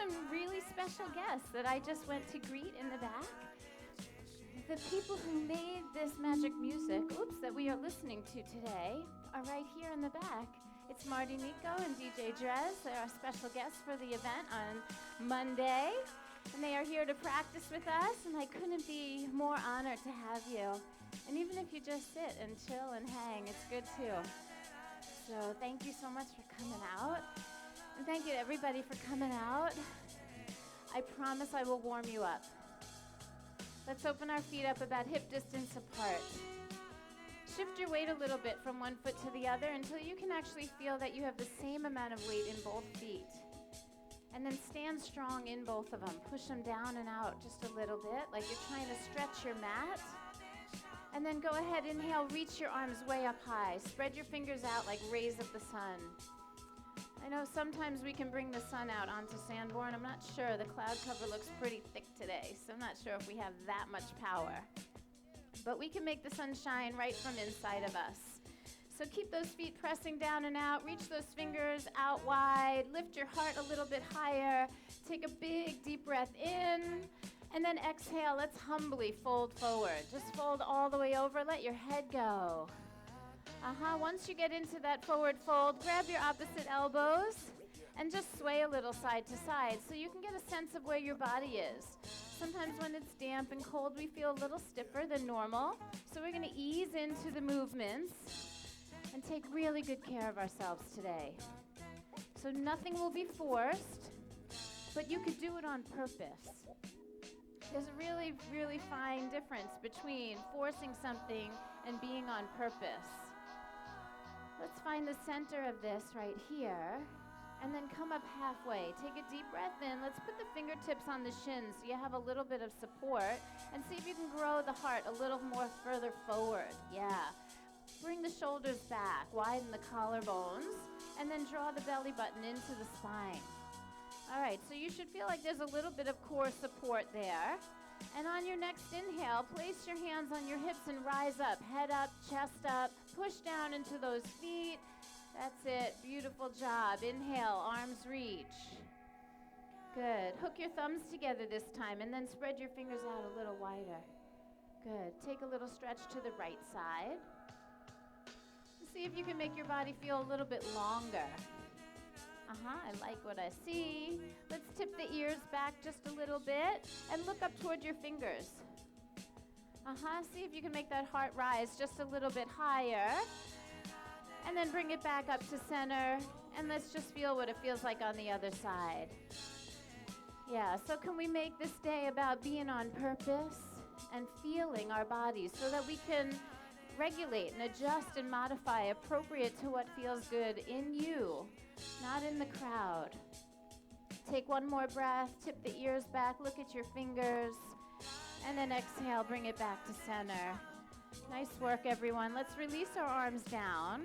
some really special guests that I just went to greet in the back. The people who made this magic music, that we are listening to today, are right here in the back. It's Marty Nico and DJ Drez. They're our special guests for the event on Monday. And they are here to practice with us, and I couldn't be more honored to have you. And even if you just sit and chill and hang, it's good too. So thank you so much for coming out. And thank you to everybody for coming out. I promise I will warm you up. Let's open our feet up about hip distance apart. Shift your weight a little bit from one foot to the other until you can actually feel that you have the same amount of weight in both feet. And then stand strong in both of them. Push them down and out just a little bit, like you're trying to stretch your mat. And then go ahead, inhale, reach your arms way up high. Spread your fingers out like rays of the sun. I know sometimes we can bring the sun out onto Sanborn. I'm not sure. The cloud cover looks pretty thick today, so I'm not sure if we have that much power. But we can make the sun shine right from inside of us. So keep those feet pressing down and out. Reach those fingers out wide. Lift your heart a little bit higher. Take a big, deep breath in. And then exhale. Let's humbly fold forward. Just fold all the way over. Let your head go. Once you get into that forward fold, grab your opposite elbows and just sway a little side to side so you can get a sense of where your body is. Sometimes when it's damp and cold, we feel a little stiffer than normal. So we're going to ease into the movements and take really good care of ourselves today. So nothing will be forced, but you could do it on purpose. There's a really, really fine difference between forcing something and being on purpose. Let's find the center of this right here, and then come up halfway. Take a deep breath in. Let's put the fingertips on the shins so you have a little bit of support, and see if you can grow the heart a little more further forward. Yeah. Bring the shoulders back, widen the collarbones, and then draw the belly button into the spine. All right, so you should feel like there's a little bit of core support there. And on your next inhale, place your hands on your hips and rise up, head up, chest up, push down into those feet. That's it, beautiful job. Inhale, arms reach. Good. Hook your thumbs together this time and then spread your fingers out a little wider. Good. Take a little stretch to the right side. See if you can make your body feel a little bit longer. I like what I see. Let's tip the ears back just a little bit and look up toward your fingers. See if you can make that heart rise just a little bit higher. And then bring it back up to center. And let's just feel what it feels like on the other side. Yeah, so can we make this day about being on purpose and feeling our bodies so that we can regulate and adjust and modify appropriate to what feels good in you, not in the crowd. Take one more breath, tip the ears back, look at your fingers, and then exhale, bring it back to center. Nice work, everyone. Let's release our arms down.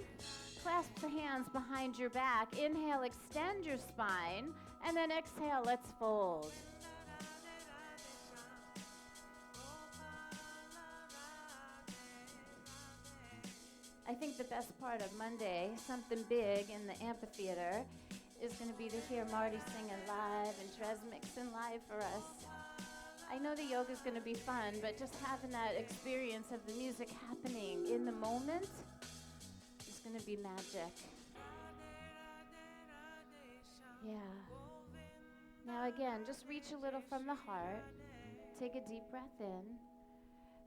Clasp the hands behind your back. Inhale, extend your spine, and then exhale, let's fold. I think the best part of Monday, something big in the amphitheater, is going to be to hear Marty singing live and Drez mixing live for us. I know the yoga is going to be fun, but just having that experience of the music happening in the moment is going to be magic. Yeah. Now again, just reach a little from the heart. Take a deep breath in.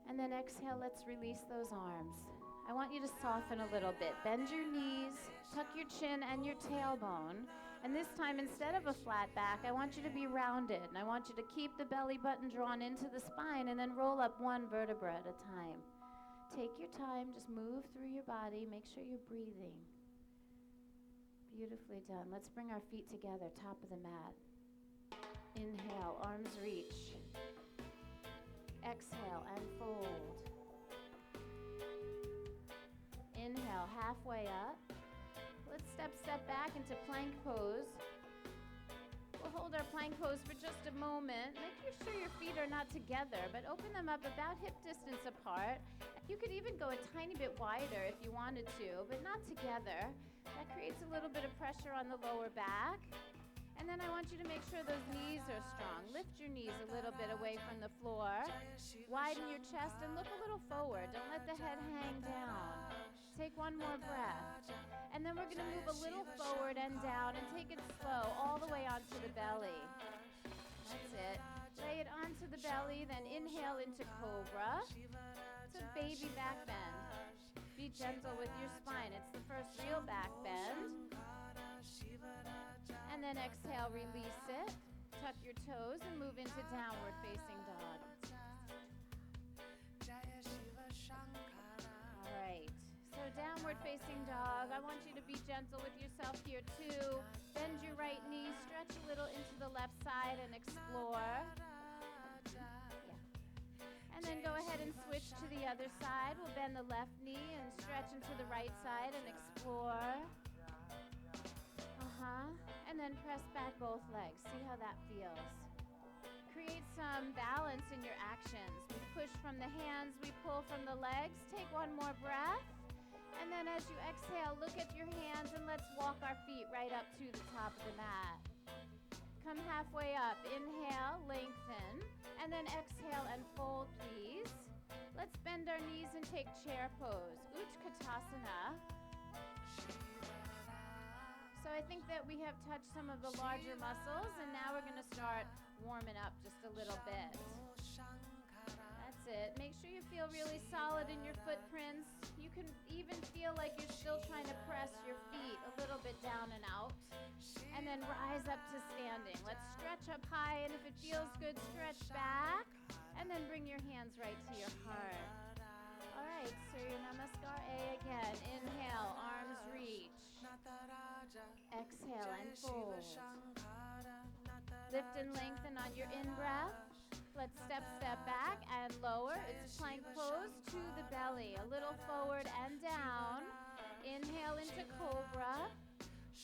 And then exhale, let's release those arms. I want you to soften a little bit. Bend your knees, tuck your chin and your tailbone. And this time, instead of a flat back, I want you to be rounded. And I want you to keep the belly button drawn into the spine and then roll up one vertebra at a time. Take your time, just move through your body. Make sure you're breathing. Beautifully done. Let's bring our feet together, top of the mat. Inhale, arms reach. Exhale and fold. Inhale, halfway up. Let's step back into plank pose. We'll hold our plank pose for just a moment. Make sure your feet are not together, but open them up about hip distance apart. You could even go a tiny bit wider if you wanted to, but not together. That creates a little bit of pressure on the lower back. And then I want you to make sure those knees are strong. Lift your knees a little bit away from the floor. Widen your chest and look a little forward. Don't let the head hang down. Take one more breath. And then we're going to move a little forward and down and take it slow all the way onto the belly. That's it. Lay it onto the belly, then inhale into cobra. It's a baby back bend. Be gentle with your spine. It's the first real back bend. And then exhale, release it. Tuck your toes and move into downward facing dog. All right. So downward facing dog. I want you to be gentle with yourself here too. Bend your right knee, stretch a little into the left side and explore. And then go ahead and switch to the other side. We'll bend the left knee and stretch into the right side and explore. And then press back both legs. See how that feels. Create some balance in your actions. We push from the hands, we pull from the legs. Take one more breath. And then as you exhale, look at your hands and let's walk our feet right up to the top of the mat. Come halfway up. Inhale, lengthen. And then exhale and fold, please. Let's bend our knees and take chair pose. Utkatasana. So I think that we have touched some of the larger muscles, and now we're going to start warming up just a little bit. That's it. Make sure you feel really solid in your footprints. You can even feel like you're still trying to press your feet a little bit down and out. And then rise up to standing. Let's stretch up high, and if it feels good, stretch back. And then bring your hands right to your heart. All right, Surya Namaskar A again. Inhale, arms reach. Exhale and fold. Lift and lengthen on your in-breath. Let's step back and lower. It's plank pose to the belly. A little forward and down. Inhale into cobra.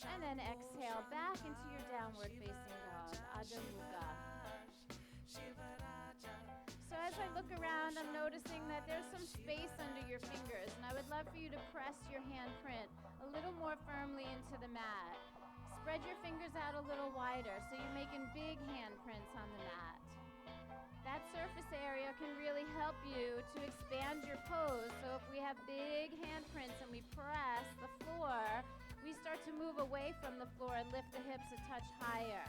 And then exhale back into your downward facing dog, Adho Mukha. So as I look around, I'm noticing that there's some space under your fingers, and I would love for you to press your handprint a little more firmly into the mat. Spread your fingers out a little wider so you're making big handprints on the mat. That surface area can really help you to expand your pose. So if we have big handprints and we press the floor, we start to move away from the floor and lift the hips a touch higher.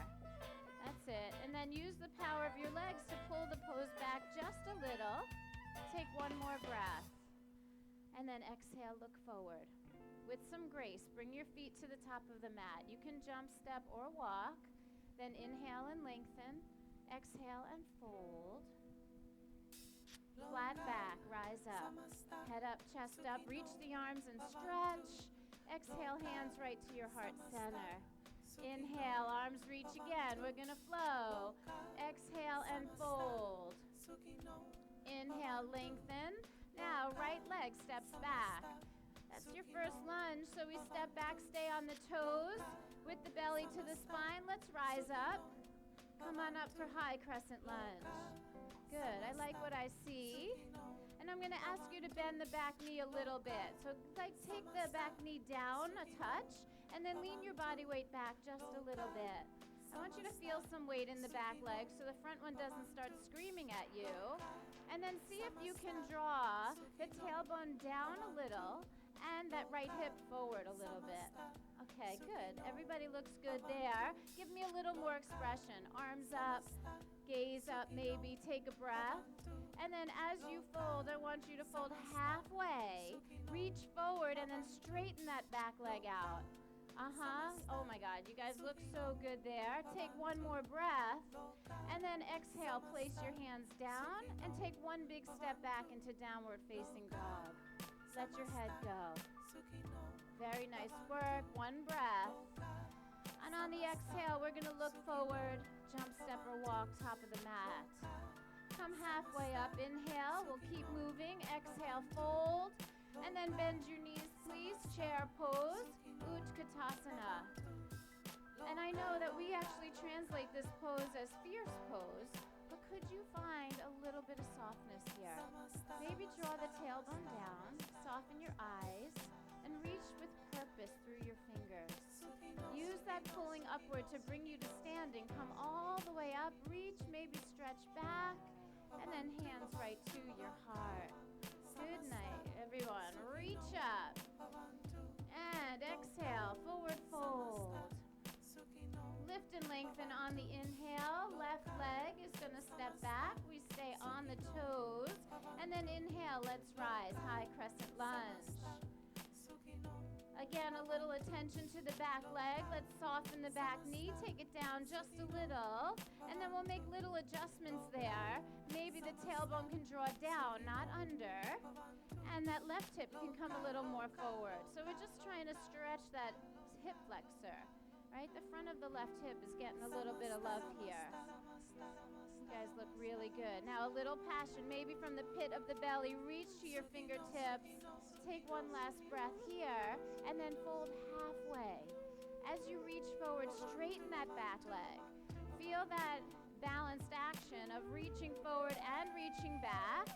That's it. And then use the power of your legs to pull the pose back just a little. Take one more breath. And then exhale, look forward. With some grace, bring your feet to the top of the mat. You can jump, step, or walk. Then inhale and lengthen. Exhale and fold. Flat back, rise up. Head up, chest up. Reach the arms and stretch. Exhale, hands right to your heart center. Inhale, arms reach again. We're going to flow. Exhale and fold. Inhale, lengthen. Now, right leg steps back. That's your first lunge. So we step back, stay on the toes with the belly to the spine. Let's rise up. Come on up for high crescent lunge. Good. I like what I see. And I'm going to ask you to bend the back knee a little bit. So take the back knee down a touch and then lean your body weight back just a little bit. I want you to feel some weight in the back leg so the front one doesn't start screaming at you. And then see if you can draw the tailbone down a little and that right hip forward a little bit. Okay, good. Everybody looks good there. Give me a little more expression. Arms up, gaze up maybe, take a breath. And then as you fold, I want you to fold halfway, reach forward, and then straighten that back leg out. Oh my God, you guys look so good there. Take one more breath, and then exhale, place your hands down, and take one big step back into downward facing dog. Let your head go. Very nice work. One breath. And on the exhale, we're going to look forward, jump, step, or walk, top of the mat. Come halfway up. Inhale. We'll keep moving. Exhale, fold. And then bend your knees, please. Chair pose. Utkatasana. And I know that we actually translate this pose as fierce pose, but could you find a little bit of softness here? Maybe draw the tailbone down, soften your eyes, and reach with purpose through your fingers. Use that try pulling upward to bring you to standing. Come all the way up, reach, maybe stretch back, and then hands right to your heart. Good night, everyone. Reach up. And exhale, forward fold. Lift and lengthen on the inhale. Left leg is going to step back. We stay on the toes. And then inhale, let's rise. High crescent lunge. Again, a little attention to the back leg. Let's soften the back knee. Take it down just a little. And then we'll make little adjustments there. Maybe the tailbone can draw down, not under. And that left hip can come a little more forward. So we're just trying to stretch that hip flexor. Right? The front of the left hip is getting a little bit of love here. You guys look really good. Now a little passion, maybe from the pit of the belly. Reach to your fingertips. Take one last breath here, and then fold halfway. As you reach forward, straighten that back leg. Feel that balanced action of reaching forward and reaching back.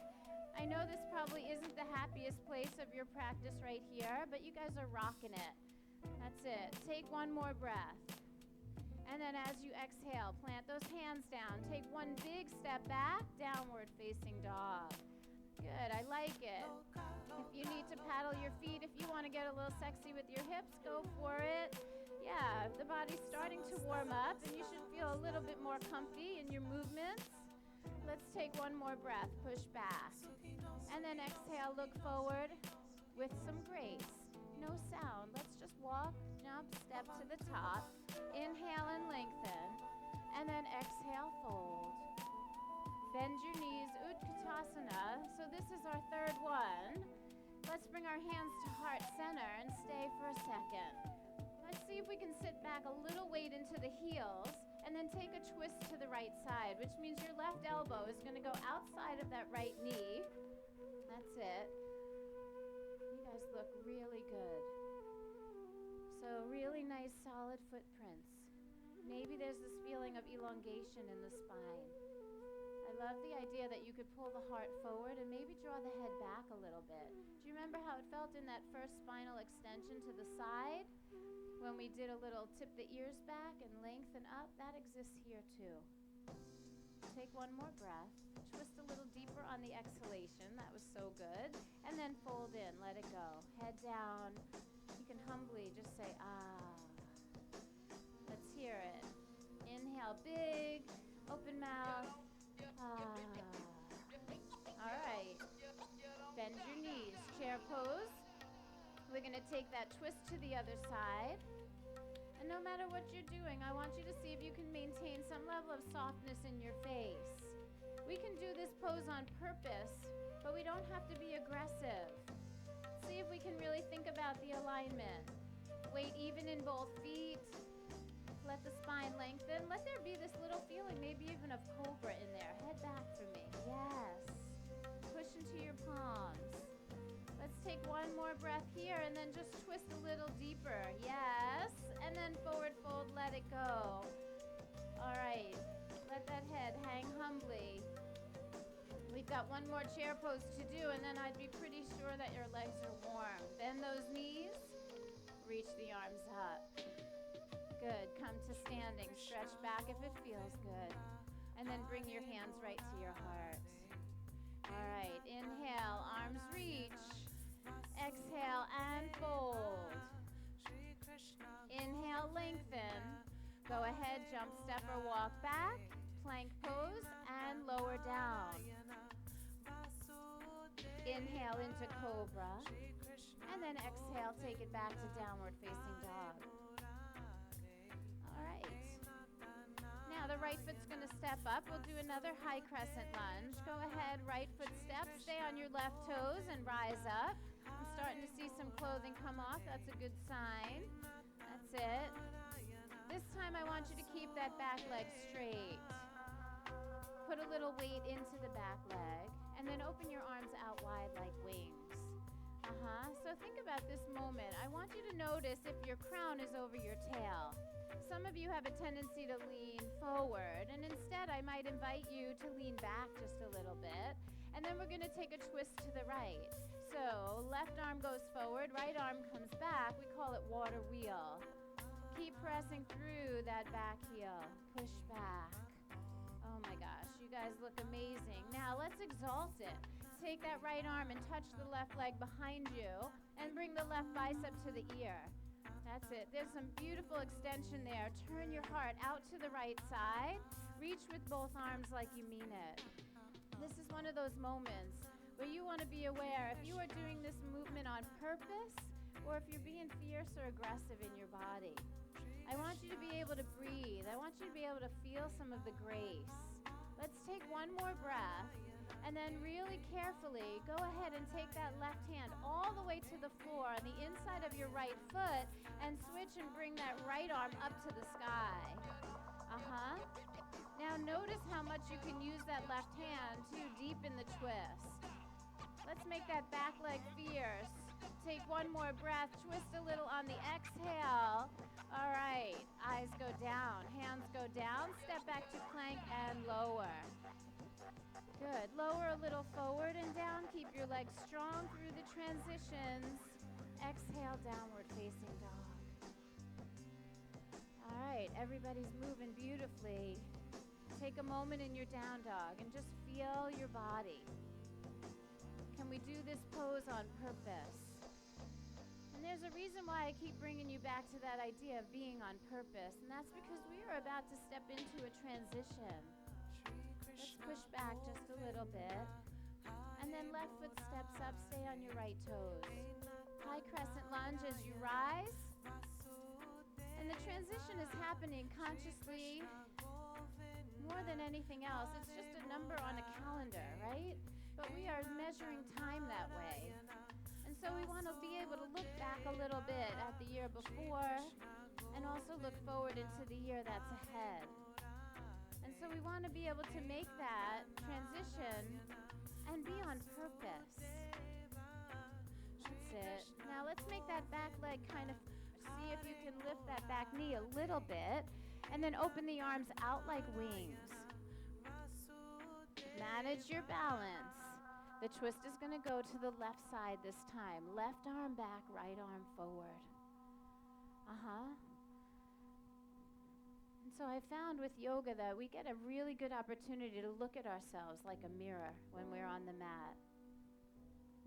I know this probably isn't the happiest place of your practice right here, but you guys are rocking it. That's it. Take one more breath. And then as you exhale, plant those hands down. Take one big step back, downward facing dog. Good, I like it. If you need to paddle your feet, if you want to get a little sexy with your hips, go for it. Yeah, the body's starting to warm up and you should feel a little bit more comfy in your movements. Let's take one more breath, push back. And then exhale, look forward with some grace. No sound. Let's just walk, jump, step to the top. Inhale and lengthen. And then exhale, fold. Bend your knees, Utkatasana. So this is our third one. Let's bring our hands to heart center and stay for a second. Let's see if we can sit back a little weight into the heels and then take a twist to the right side, which means your left elbow is going to go outside of that right knee. That's it. You guys look really good. So really nice solid footprints. Maybe there's this feeling of elongation in the spine. I love the idea that you could pull the heart forward and maybe draw the head back a little bit. Do you remember how it felt in that first spinal extension to the side? When we did a little tip the ears back and lengthen up, that exists here too. Take one more breath. Twist a little deeper on the exhalation. That was so good. And then fold in. Let it go. Head down. You can humbly just say, ah. Let's hear it. Inhale big. Open mouth. Ah. All right. Bend your knees. Chair pose. We're going to take that twist to the other side. And no matter what you're doing, I want you to see if you can maintain some level of softness in your face. We can do this pose on purpose, but we don't have to be aggressive. See if we can really think about the alignment. Weight even in both feet. Let the spine lengthen. Let there be this little feeling, maybe even of cobra in there. Head back for me. Yes. Push into your palms. Let's take one more breath here and then just twist a little deeper. Yes. And then forward fold, let it go. All right. Let that head hang humbly. We've got one more chair pose to do, and then I'd be pretty sure that your legs are warm. Bend those knees. Reach the arms up. Good. Come to standing. Stretch back if it feels good. And then bring your hands right to your heart. All right. Inhale. Arms reach. Exhale and fold. Inhale, lengthen. Go ahead, jump, step, or walk back. Plank pose and lower down. Inhale into cobra. And then exhale, take it back to downward facing dog. All right. Now the right foot's going to step up. We'll do another high crescent lunge. Go ahead, right foot step. Stay on your left toes and rise up. I'm starting to see some clothing come off. That's a good sign. That's it. This time I want you to keep that back leg straight. Put a little weight into the back leg and then open your arms out wide like wings. So think about this moment. I want you to notice if your crown is over your tail. Some of you have a tendency to lean forward, and instead I might invite you to lean back just a little bit. And then we're going to take a twist to the right. So left arm goes forward, right arm comes back. We call it water wheel. Keep pressing through through that back heel. Push back. Oh my gosh, you guys look amazing. Now let's exalt it. Take that right arm and touch the left leg behind you and bring the left bicep to the ear. That's it. There's some beautiful extension there. Turn your heart out to the right side. Reach with both arms like you mean it. This is one of those moments where you want to be aware if you are doing this movement on purpose or if you're being fierce or aggressive in your body. I want you to be able to breathe. I want you to be able to feel some of the grace. Let's take one more breath, and then really carefully go ahead and take that left hand all the way to the floor on the inside of your right foot and switch and bring that right arm up to the sky. Now notice how much you can use that left hand to deepen the twist. Let's make that back leg fierce. Take one more breath, twist a little on the exhale. All right, eyes go down, hands go down, step back to plank and lower. Good, lower a little forward and down, keep your legs strong through the transitions. Exhale, downward facing dog. All right, everybody's moving beautifully. Take a moment in your down dog and just feel your body. Can we do this pose on purpose? And there's a reason why I keep bringing you back to that idea of being on purpose, and that's because we are about to step into a transition. Let's push back just a little bit. And then left foot steps up, stay on your right toes. High crescent lunge as you rise. And the transition is happening consciously more than anything else. It's just a number on a calendar, right? But we are measuring time that way. And so we want to be able to look back a little bit at the year before and also look forward into the year that's ahead. And so we want to be able to make that transition and be on purpose. That's it. Now let's make that back leg kind of, see if you can lift that back knee a little bit, and then open the arms out like wings. Manage your balance. The twist is going to go to the left side this time. Left arm back, right arm forward. And so I found with yoga that we get a really good opportunity to look at ourselves like a mirror when we're on the mat.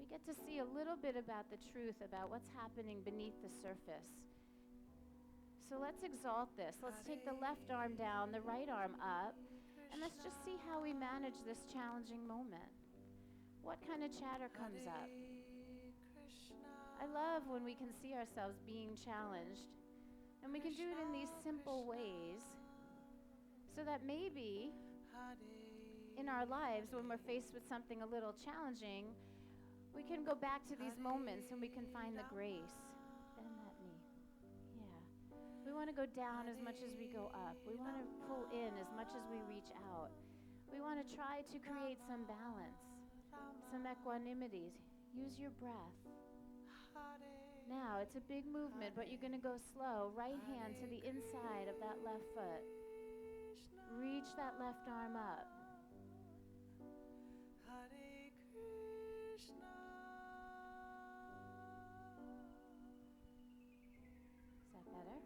We get to see a little bit about the truth about what's happening beneath the surface. So let's exalt this. Let's take the left arm down, the right arm up, and let's just see how we manage this challenging moment. What kind of chatter comes up? I love when we can see ourselves being challenged, and we can do it in these simple ways so that maybe in our lives when we're faced with something a little challenging, we can go back to these moments and we can find the grace. Bend that knee. Yeah. We want to go down as much as we go up. We want to pull in as much as we reach out. We want to try to create some balance, some equanimity. Use your breath. Now, it's a big movement, but you're going to go slow. Right hand to the inside of that left foot. Reach that left arm up. Is that better?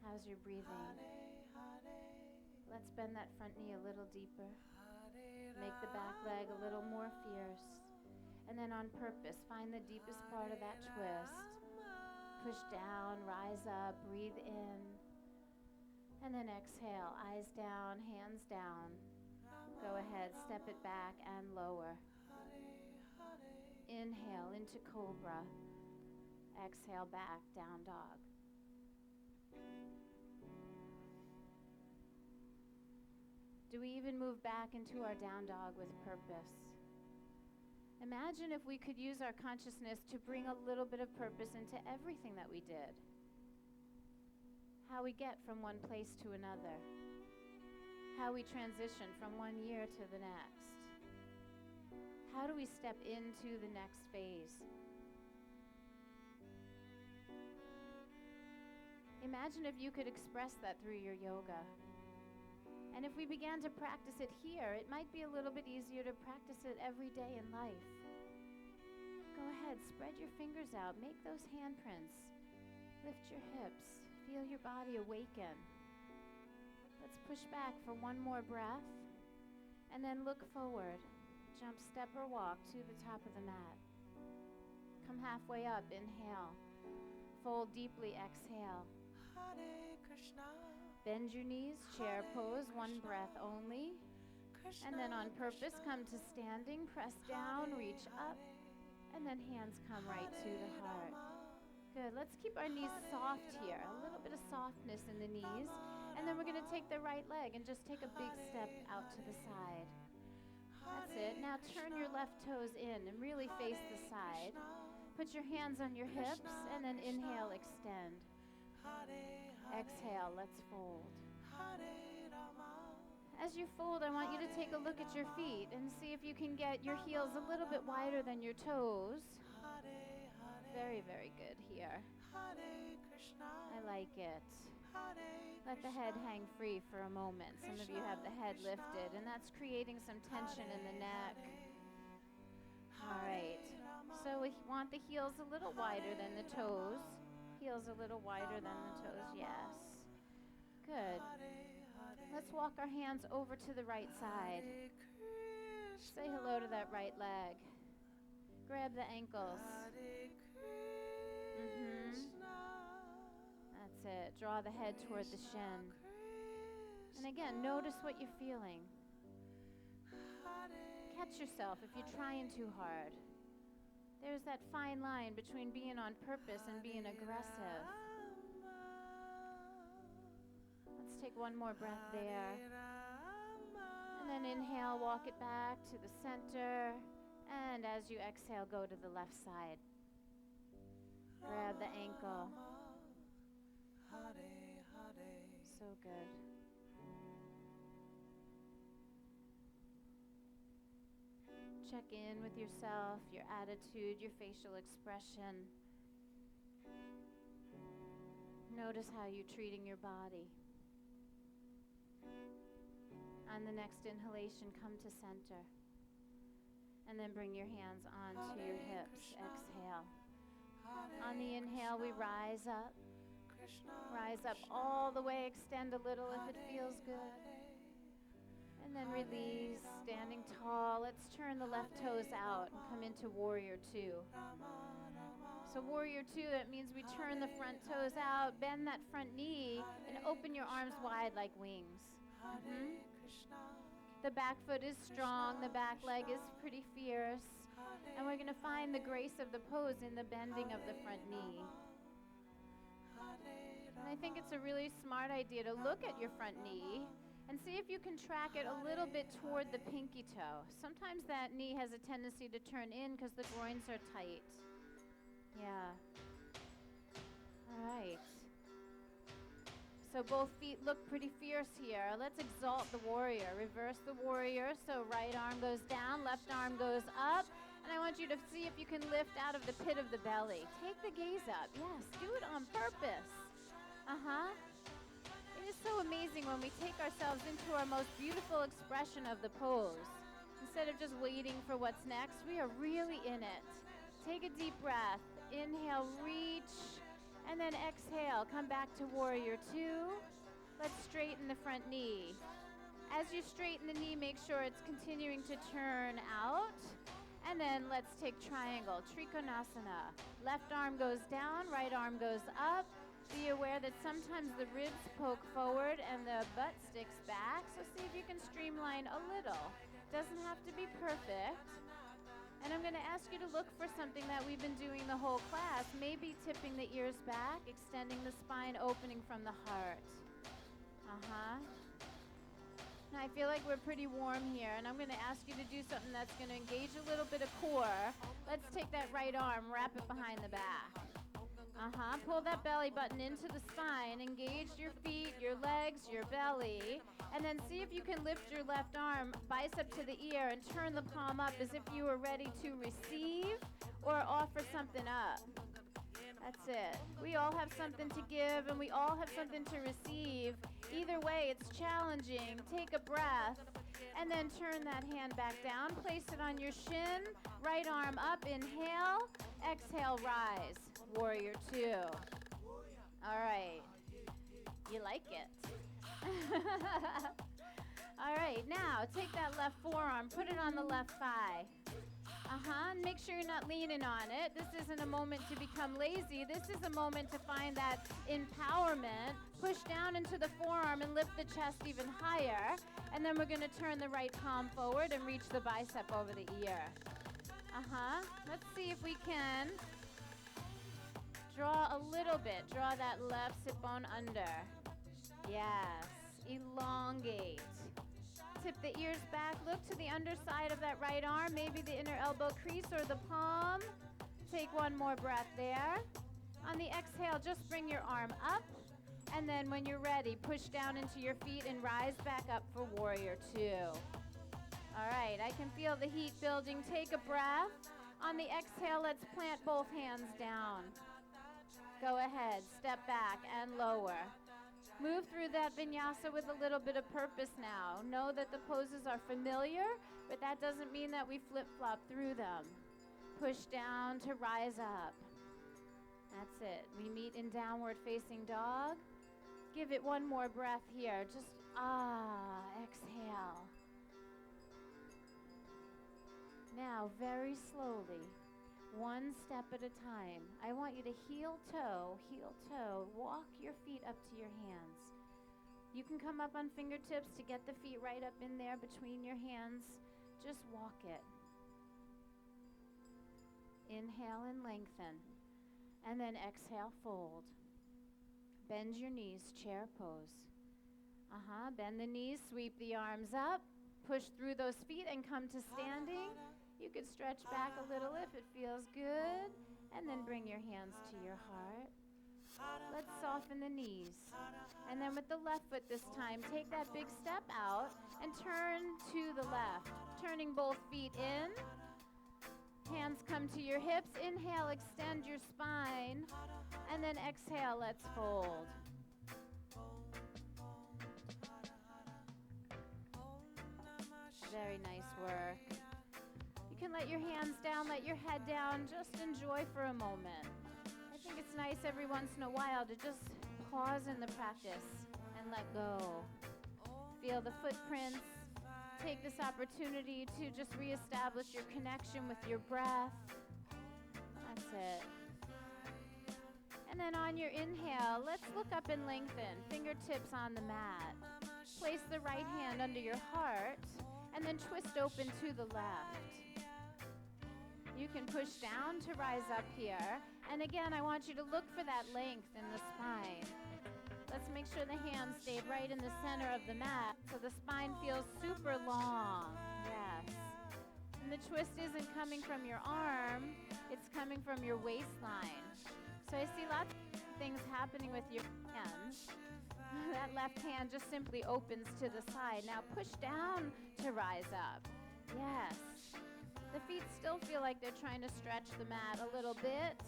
How's your breathing? Let's bend that front knee a little deeper. Make the back leg a little more fierce. And then on purpose, find the deepest part of that twist. Push down, rise up, breathe in. And then exhale, eyes down, hands down. Go ahead, step it back and lower. Inhale into cobra. Exhale back, down dog. Do we even move back into our down dog with purpose? Imagine if we could use our consciousness to bring a little bit of purpose into everything that we did. How we get from one place to another. How we transition from one year to the next. How do we step into the next phase? Imagine if you could express that through your yoga. And if we began to practice it here, it might be a little bit easier to practice it every day in life. Go ahead, spread your fingers out, make those handprints. lift your hips. Feel your body awaken. Let's push back for one more breath. And then look forward. Jump, step, or walk to the top of the mat. Come halfway up. Inhale. Fold deeply. Exhale. Bend your knees. Chair pose. One breath only. And then on purpose, come to standing. Press down. Reach up. And then hands come right to the heart. Good. Let's keep our knees soft here. A little bit of softness in the knees. And then we're going to take the right leg and just take a big step out to the side. That's it. Now turn your left toes in and really face the side. Put your hands on your hips and then inhale, extend. Exhale, let's fold. As you fold, I want you to take a look at your feet and see if you can get your heels a little bit wider than your toes. Very, very good here. I like it. Let the head hang free for a moment. Some of you have the head lifted, and that's creating some tension in the neck. All right. So we want the heels a little wider than the toes. Heels a little wider than the toes, yes. Good. Let's walk our hands over to the right side. Say hello to that right leg. Grab the ankles. That's it. Draw the head toward the shin. And again, notice what you're feeling. Catch yourself if you're trying too hard. There's that fine line between being on purpose and being aggressive. Let's take one more breath there. And then inhale, walk it back to the center. And as you exhale, go to the left side. Grab the ankle. So good. Check in with yourself, your attitude, your facial expression. Notice how you're treating your body. On the next inhalation, come to center. And then bring your hands onto your hips. Exhale. On the inhale, we rise up. Rise up all the way, extend a little if it feels good. And then release, standing tall. Let's turn the left toes out and come into warrior two. So warrior two, that means we turn the front toes out, bend that front knee, and open your arms wide like wings. The back foot is strong, the back leg is pretty fierce. And we're going to find the grace of the pose in the bending of the front knee. And I think it's a really smart idea to look at your front knee and see if you can track it a little bit toward the pinky toe. Sometimes that knee has a tendency to turn in because the groins are tight. Yeah. All right. So both feet look pretty fierce here. Let's exalt the warrior. Reverse the warrior. So right arm goes down, left arm goes up. And I want you to see if you can lift out of the pit of the belly. Take the gaze up. Yes, do it on purpose. It is so amazing when we take ourselves into our most beautiful expression of the pose. Instead of just waiting for what's next, we are really in it. Take a deep breath. Inhale, reach, and then exhale. Come back to warrior two. Let's straighten the front knee. As you straighten the knee, make sure it's continuing to turn out. And then let's take triangle, Trikonasana. Left arm goes down, right arm goes up. Be aware that sometimes the ribs poke forward and the butt sticks back. So see if you can streamline a little. Doesn't have to be perfect. And I'm going to ask you to look for something that we've been doing the whole class. Maybe tipping the ears back, extending the spine, opening from the heart. Now I feel like we're pretty warm here, and I'm going to ask you to do something that's going to engage a little bit of core. Let's take that right arm, wrap it behind the back. Pull that belly button into the spine. Engage your feet, your legs, your belly. And then see if you can lift your left arm, bicep to the ear, and turn the palm up as if you were ready to receive or offer something up. That's it. We all have something to give, and we all have something to receive. Either way, it's challenging. Take a breath, and then turn that hand back down. Place it on your shin. Right arm up. Inhale. Exhale, rise. Warrior two. All right. You like it. All right, now take that left forearm, put it on the left thigh. And make sure you're not leaning on it. This isn't a moment to become lazy. This is a moment to find that empowerment. Push down into the forearm and lift the chest even higher. And then we're going to turn the right palm forward and reach the bicep over the ear. Let's see if we can draw a little bit. Draw that left sit bone under. Yes. Elongate. Tip the ears back. Look to the underside of that right arm, maybe the inner elbow crease or the palm. Take one more breath there. On the exhale, just bring your arm up. And then when you're ready, push down into your feet and rise back up for warrior two. All right, I can feel the heat building. Take a breath. On the exhale, let's plant both hands down. Go ahead, step back and lower. Move through that vinyasa with a little bit of purpose now. Know that the poses are familiar, but that doesn't mean that we flip-flop through them. Push down to rise up. That's it. We meet in downward facing dog. Give it one more breath here. Just exhale. Now, very slowly, one step at a time. I want you to heel toe, walk your feet up to your hands. You can come up on fingertips to get the feet right up in there between your hands. Just walk it. Inhale and lengthen. And then exhale, fold. Bend your knees, chair pose. Bend the knees, sweep the arms up. Push through those feet and come to standing. You could stretch back a little if it feels good, and then bring your hands to your heart. Let's soften the knees. And then with the left foot this time, take that big step out and turn to the left, turning both feet in. Hands come to your hips. Inhale, extend your spine, and then exhale, let's fold. Very nice work. You can let your hands down, let your head down, just enjoy for a moment. I think it's nice every once in a while to just pause in the practice and let go. Feel the footprints. Take this opportunity to just reestablish your connection with your breath. That's it. And then on your inhale, let's look up and lengthen. Fingertips on the mat. Place the right hand under your heart and then twist open to the left. You can push down to rise up here. And again, I want you to look for that length in the spine. Let's make sure the hands stayed right in the center of the mat so the spine feels super long. Yes. And the twist isn't coming from your arm, it's coming from your waistline. So I see lots of things happening with your hands. That left hand just simply opens to the side. Now push down to rise up. Yes. The feet still feel like they're trying to stretch the mat a little bit.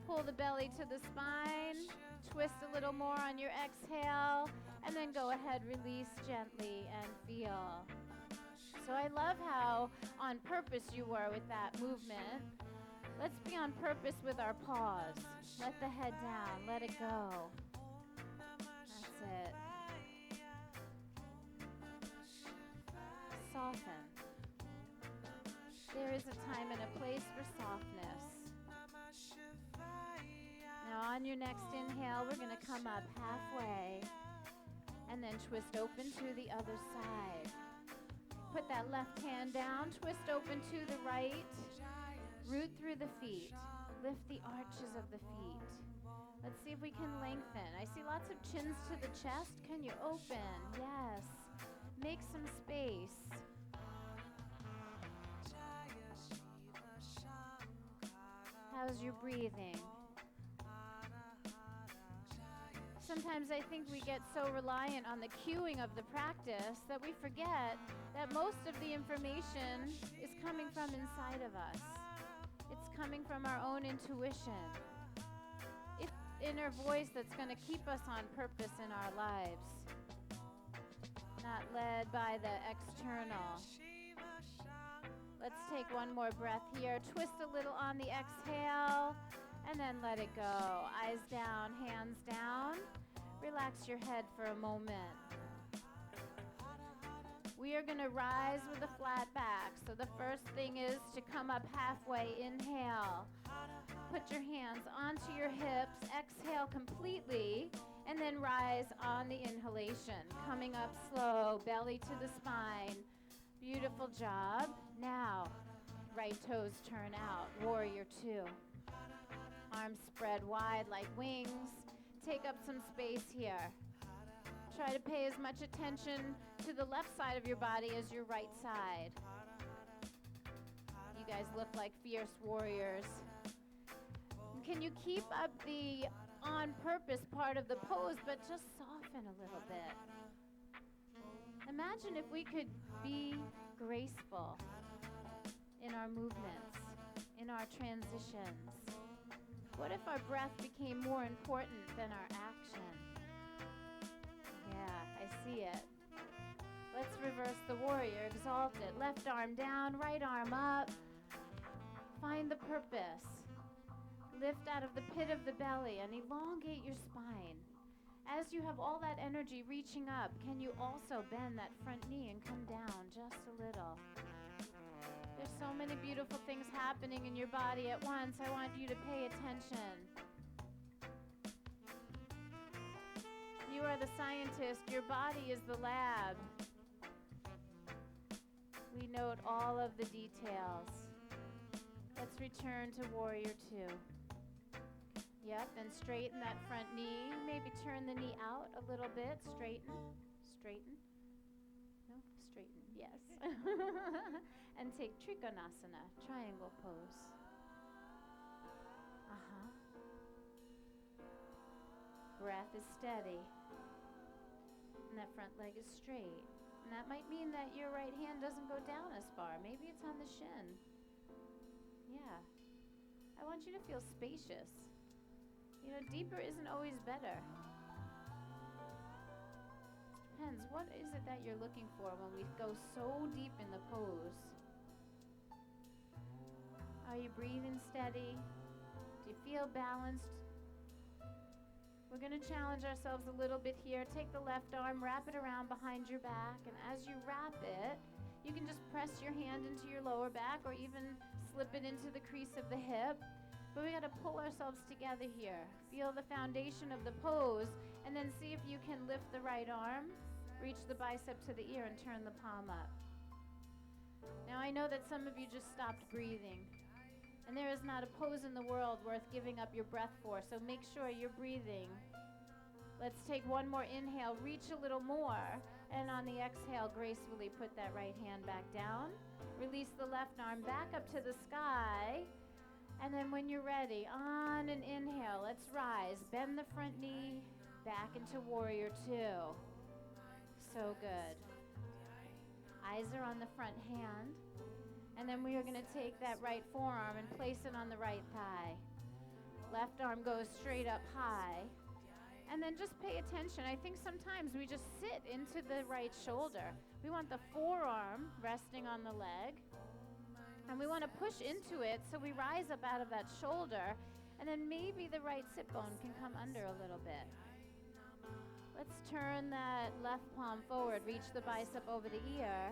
Pull the belly to the spine. Twist a little more on your exhale. And then go ahead, release gently and feel. So I love how on purpose you were with that movement. Let's be on purpose with our pause. Let the head down. Let it go. That's it. Soften. There is a time and a place for softness. Now on your next inhale, we're going to come up halfway and then twist open to the other side. Put that left hand down, twist open to the right, root through the feet, lift the arches of the feet. Let's see if we can lengthen. I see lots of chins to the chest. Can you open? Yes. Make some space. How's your breathing? Sometimes I think we get so reliant on the cueing of the practice that we forget that most of the information is coming from inside of us. It's coming from our own intuition. It's inner voice that's going to keep us on purpose in our lives, not led by the external. Let's take one more breath here. Twist a little on the exhale, And then let it go. Eyes down, hands down. Relax your head for a moment. We are going to rise with a flat back. So the first thing is to come up halfway. Inhale. Put your hands onto your hips. Exhale completely. And then rise on the inhalation. Coming up slow, belly to the spine. Beautiful job. Now, right toes turn out. Warrior 2. Arms spread wide like wings. Take up some space here. Try to pay as much attention to the left side of your body as your right side. You guys look like fierce warriors. Can you keep up the on purpose part of the pose, but just soften a little bit? Imagine if we could be graceful in our movements, in our transitions. What if our breath became more important than our action? Yeah, I see it. Let's reverse the warrior. Exalt it. Left arm down, right arm up. Find the purpose. Lift out of the pit of the belly and elongate your spine. As you have all that energy reaching up, can you also bend that front knee and come down just a little? There's so many beautiful things happening in your body at once. I want you to pay attention. You are the scientist. Your body is the lab. We note all of the details. Let's return to Warrior 2. Yep, and straighten that front knee. Maybe turn the knee out a little bit. Straighten. Straighten. No, straighten. Yes. And take Trikonasana, triangle pose. Breath is steady. And that front leg is straight. And that might mean that your right hand doesn't go down as far. Maybe it's on the shin. Yeah. I want you to feel spacious. You know, deeper isn't always better. Depends, what is it that you're looking for when we go so deep in the pose? Are you breathing steady? Do you feel balanced? We're going to challenge ourselves a little bit here. Take the left arm, wrap it around behind your back, and as you wrap it, you can just press your hand into your lower back or even slip it into the crease of the hip. But we got to pull ourselves together here. Feel the foundation of the pose, and then see if you can lift the right arm, reach the bicep to the ear, and turn the palm up. Now I know that some of you just stopped breathing. And there is not a pose in the world worth giving up your breath for, so make sure you're breathing. Let's take one more inhale, reach a little more, and on the exhale, gracefully put that right hand back down. Release the left arm back up to the sky, and then when you're ready, on an inhale, let's rise. Bend the front knee back into Warrior 2. So good. Eyes are on the front hand. And then we are going to take that right forearm and place it on the right thigh. Left arm goes straight up high. And then just pay attention. I think sometimes we just sit into the right shoulder. We want the forearm resting on the leg. And we want to push into it so we rise up out of that shoulder. And then maybe the right sit bone can come under a little bit. Let's turn that left palm forward. Reach the bicep over the ear.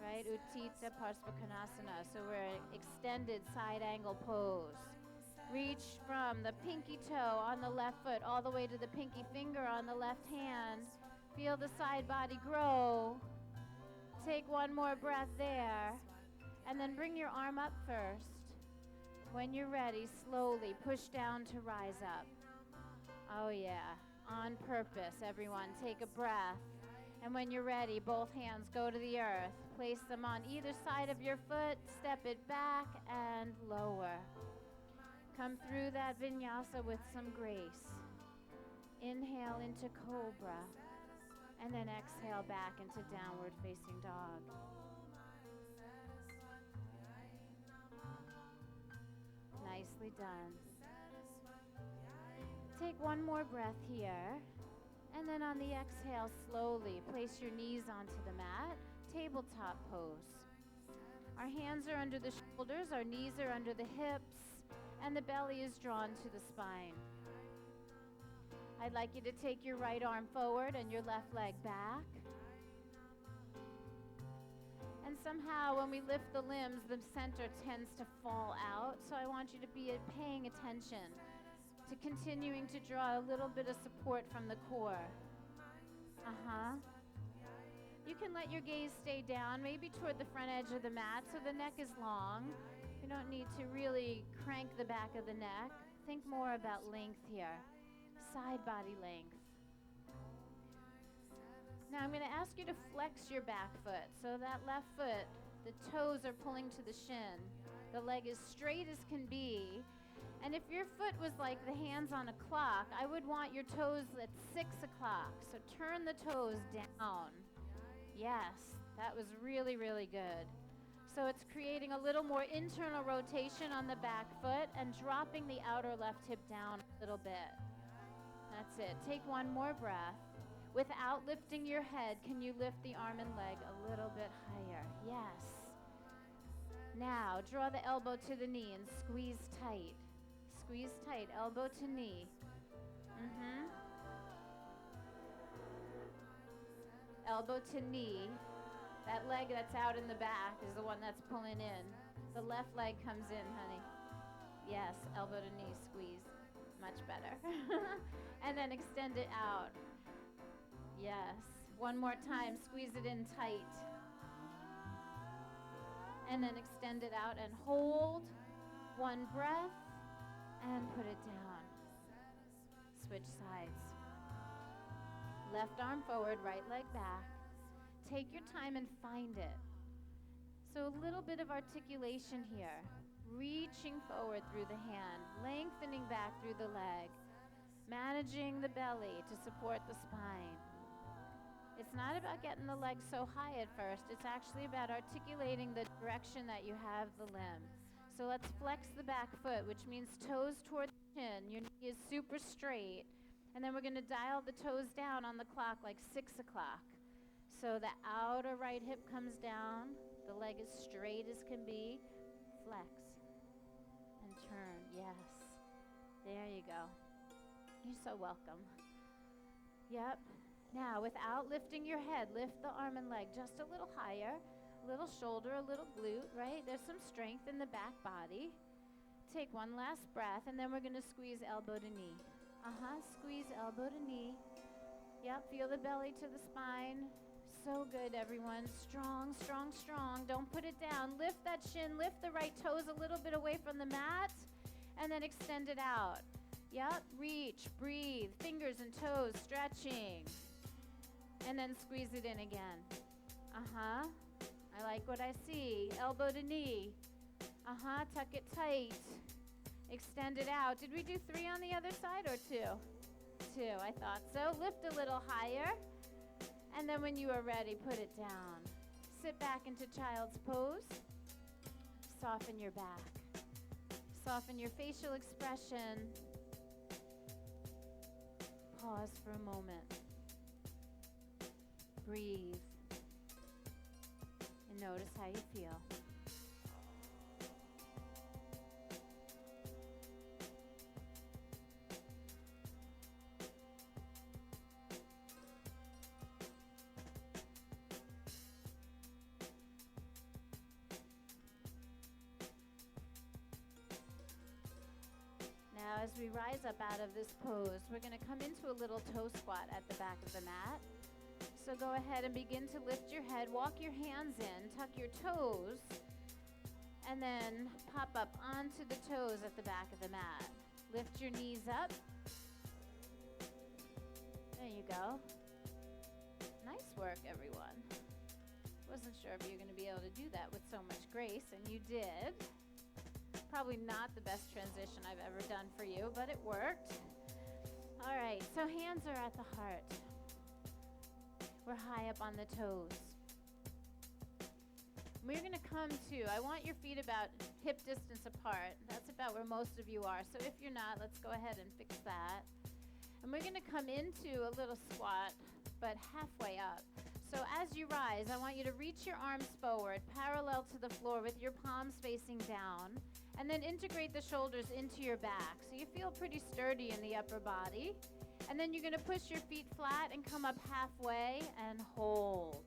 Right, Utthita Parsvakonasana. So we're in extended side angle pose. Reach from the pinky toe on the left foot all the way to the pinky finger on the left hand. Feel the side body grow. Take one more breath there. And then bring your arm up first. When you're ready, slowly push down to rise up. Oh yeah, on purpose, everyone. Take a breath. And when you're ready, both hands go to the earth. Place them on either side of your foot. Step it back and lower. Come through that vinyasa with some grace. Inhale into cobra. And then exhale back into downward facing dog. Nicely done. Take one more breath here. And then on the exhale, slowly place your knees onto the mat, tabletop pose. Our hands are under the shoulders, our knees are under the hips, and the belly is drawn to the spine. I'd like you to take your right arm forward and your left leg back. And somehow when we lift the limbs, the center tends to fall out. So I want you to be paying attention to continuing to draw a little bit of support from the core. You can let your gaze stay down, maybe toward the front edge of the mat so the neck is long. You don't need to really crank the back of the neck. Think more about length here, side body length. Now I'm going to ask you to flex your back foot. So that left foot, the toes are pulling to the shin. The leg is straight as can be. And if your foot was like the hands on a clock, I would want your toes at 6 o'clock. So turn the toes down. Yes, that was really, really good. So it's creating a little more internal rotation on the back foot and dropping the outer left hip down a little bit. That's it. Take one more breath. Without lifting your head, can you lift the arm and leg a little bit higher? Yes. Now, draw the elbow to the knee and squeeze tight. Squeeze tight, elbow to knee. Elbow to knee. That leg that's out in the back is the one that's pulling in. The left leg comes in, honey. Yes, elbow to knee, squeeze. Much better. And then extend it out. Yes. One more time, squeeze it in tight. And then extend it out and hold. One breath and put it down. Switch sides. Left arm forward, right leg back. Take your time and find it. So a little bit of articulation here. Reaching forward through the hand, lengthening back through the leg, managing the belly to support the spine. It's not about getting the leg so high at first. It's actually about articulating the direction that you have the limb. So let's flex the back foot, which means toes toward the chin. Your knee is super straight. And then we're going to dial the toes down on the clock like 6 o'clock. So the outer right hip comes down. The leg is straight as can be. Flex and turn. Yes. There you go. You're so welcome. Yep. Now, without lifting your head, lift the arm and leg just a little higher. A little shoulder, a little glute, right? There's some strength in the back body. Take one last breath, and then we're going to squeeze elbow to knee. Squeeze elbow to knee. Yep, feel the belly to the spine. So good, everyone. Strong, strong, strong. Don't put it down. Lift that shin. Lift the right toes a little bit away from the mat, and then extend it out. Yep, reach, breathe. Fingers and toes stretching. And then squeeze it in again. I like what I see. Elbow to knee. Tuck it tight. Extend it out. Did we do 3 on the other side or 2? 2, I thought so. Lift a little higher. And then when you are ready, put it down. Sit back into child's pose. Soften your back. Soften your facial expression. Pause for a moment. Breathe. And notice how you feel. Now, as we rise up out of this pose, we're going to come into a little toe squat at the back of the mat. So go ahead and begin to lift your head, walk your hands in, tuck your toes, and then pop up onto the toes at the back of the mat. Lift your knees up. There you go. Nice work, everyone. Wasn't sure if you were going to be able to do that with so much grace, and you did. Probably not the best transition I've ever done for you, but it worked. All right, so hands are at the heart. We're high up on the toes. We're going to come to, I want your feet about hip distance apart. That's about where most of you are. So if you're not, let's go ahead and fix that. And we're going to come into a little squat, but halfway up. So as you rise, I want you to reach your arms forward, parallel to the floor with your palms facing down, and then integrate the shoulders into your back. So you feel pretty sturdy in the upper body. And then you're going to push your feet flat and come up halfway and hold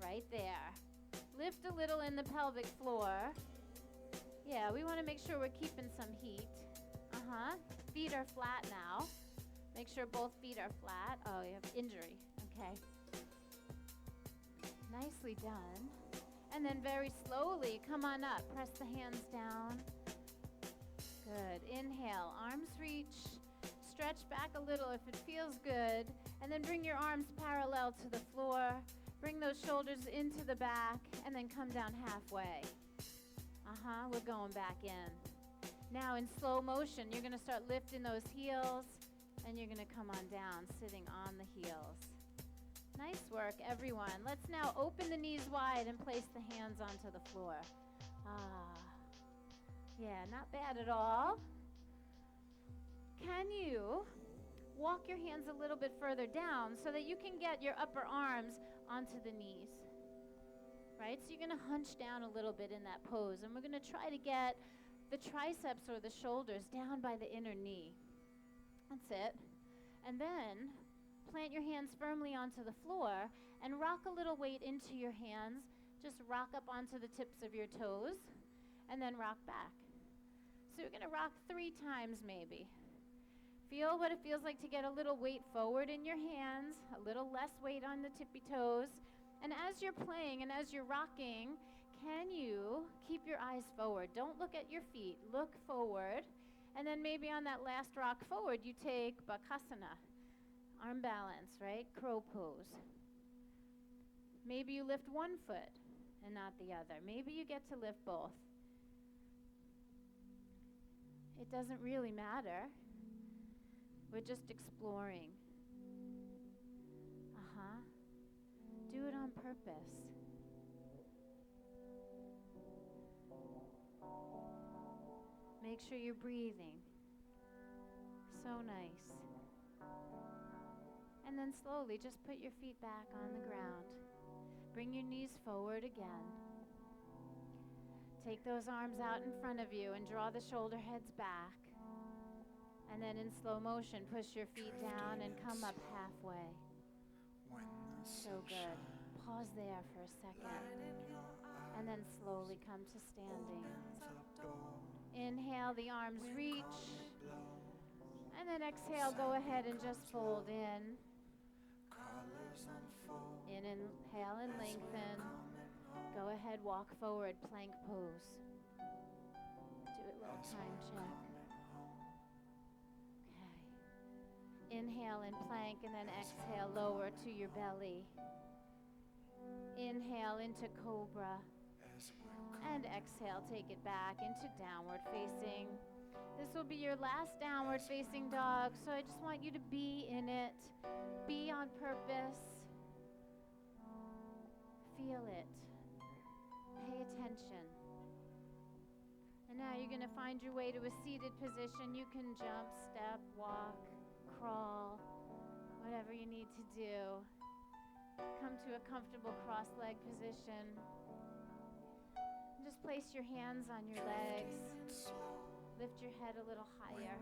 right there. Lift a little in the pelvic floor. Yeah, we want to make sure we're keeping some heat. Feet are flat now. Make sure both feet are flat. Oh, you have injury. Okay. Nicely done. And then very slowly, come on up. Press the hands down. Good. Inhale, arms reach. Stretch back a little if it feels good. And then bring your arms parallel to the floor. Bring those shoulders into the back. And then come down halfway. We're going back in. Now in slow motion, you're going to start lifting those heels. And you're going to come on down, sitting on the heels. Nice work, everyone. Let's now open the knees wide and place the hands onto the floor. Yeah, not bad at all. Can you walk your hands a little bit further down so that you can get your upper arms onto the knees? Right? So you're going to hunch down a little bit in that pose, and we're going to try to get the triceps or the shoulders down by the inner knee. That's it. And then plant your hands firmly onto the floor and rock a little weight into your hands. Just rock up onto the tips of your toes and then rock back. So you're going to rock 3 times maybe. Feel what it feels like to get a little weight forward in your hands, a little less weight on the tippy toes. And as you're playing and as you're rocking, can you keep your eyes forward? Don't look at your feet. Look forward. And then maybe on that last rock forward, you take Bakasana, arm balance, right? Crow pose. Maybe you lift one foot and not the other. Maybe you get to lift both. It doesn't really matter. We're just exploring. Do it on purpose. Make sure you're breathing. So nice. And then slowly just put your feet back on the ground. Bring your knees forward again. Take those arms out in front of you and draw the shoulder heads back. And then in slow motion, push your feet down and come up halfway. So good. Pause there for a second. And then slowly come to standing. Inhale, the arms reach. And then exhale, go ahead and just fold in. Inhale and lengthen. Go ahead, walk forward, plank pose. Do a little time check. Okay. Inhale and plank, and then exhale, lower to your belly. Inhale into cobra. And exhale, take it back into downward facing. This will be your last downward facing dog, so I just want you to be in it. Be on purpose. Feel it. Pay attention. And now you're going to find your way to a seated position. You can jump, step, walk, crawl, whatever you need to do. Come to a comfortable cross-leg position. Just place your hands on your legs. Lift your head a little higher.